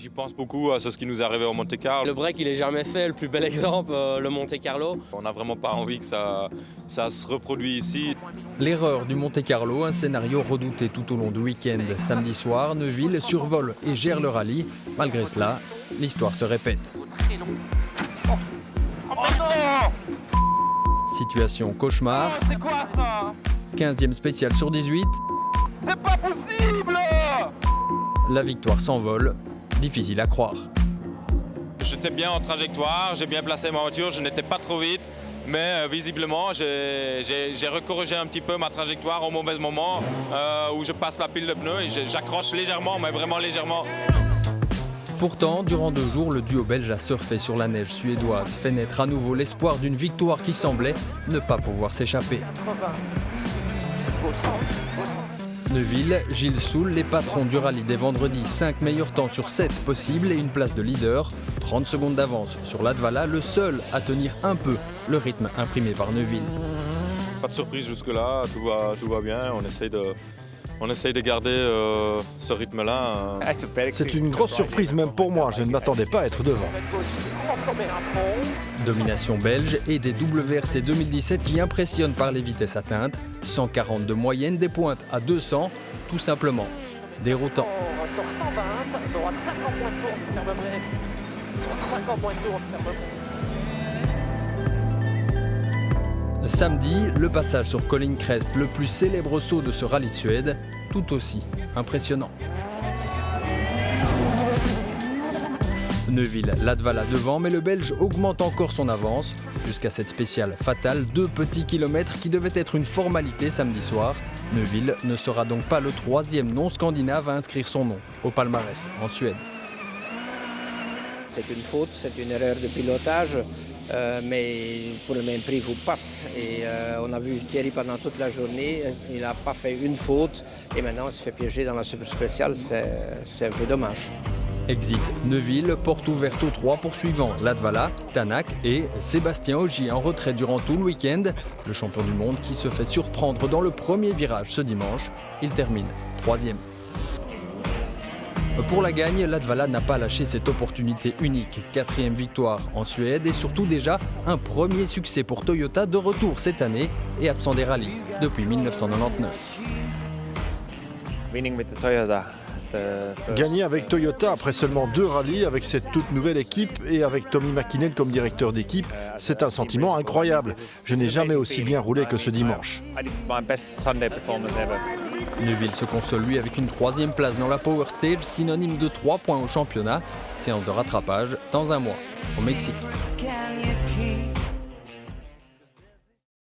J'y pense beaucoup à ce qui nous est arrivé au Monte Carlo. Le break, il est jamais fait. Le plus bel exemple, le Monte Carlo. On n'a vraiment pas envie que ça se reproduise ici. L'erreur du Monte Carlo, un scénario redouté tout au long du week-end. Samedi soir, Neuville survole et gère le rallye. Malgré cela, l'histoire se répète. Situation cauchemar. C'est quoi ça? 15e spécial sur 18. C'est pas possible! La victoire s'envole. Difficile à croire. J'étais bien en trajectoire, j'ai bien placé ma voiture, je n'étais pas trop vite. Mais visiblement, j'ai recorrigé un petit peu ma trajectoire au mauvais moment où je passe la pile de pneus et j'accroche légèrement, mais vraiment légèrement. Pourtant, durant 2 jours, le duo belge a surfé sur la neige suédoise, fait naître à nouveau l'espoir d'une victoire qui semblait ne pas pouvoir s'échapper. Neuville, Gilles Soul, les patrons du rallye des vendredis, 5 meilleurs temps sur 7 possibles et une place de leader. 30 secondes d'avance sur Latvala, le seul à tenir un peu le rythme imprimé par Neuville. Pas de surprise jusque-là, tout va bien, on essaye de garder ce rythme-là. C'est une grosse surprise même pour moi, je ne m'attendais pas à être devant. Domination belge et des WRC 2017 qui impressionnent par les vitesses atteintes. 140 de moyenne, des pointes à 200, tout simplement déroutant. Samedi, le passage sur Colin Crest, le plus célèbre saut de ce rallye de Suède, tout aussi impressionnant. Neuville, Latvala devant, mais le Belge augmente encore son avance. Jusqu'à cette spéciale fatale, 2 petits kilomètres qui devaient être une formalité samedi soir. Neuville ne sera donc pas le 3e non-scandinave à inscrire son nom au palmarès en Suède. C'est une faute, c'est une erreur de pilotage, mais pour le même prix, il vous passe. Et on a vu Thierry pendant toute la journée, il n'a pas fait une faute et maintenant il se fait piéger dans la super spéciale, c'est un peu dommage. Exit Neuville, porte ouverte aux 3 poursuivants, Latvala, Tanak et Sébastien Ogier en retrait durant tout le week-end. Le champion du monde qui se fait surprendre dans le premier virage ce dimanche, il termine 3e. Pour la gagne, Latvala n'a pas lâché cette opportunité unique. 4e victoire en Suède et surtout déjà un premier succès pour Toyota de retour cette année et absent des rallyes depuis 1999. Gagner avec Toyota après seulement 2 rallyes avec cette toute nouvelle équipe et avec Tommy McKinnon comme directeur d'équipe, c'est un sentiment incroyable. Je n'ai jamais aussi bien roulé que ce dimanche. Neuville se console lui avec une 3e place dans la Power Stage, synonyme de 3 points au championnat. Séance de rattrapage dans un mois au Mexique.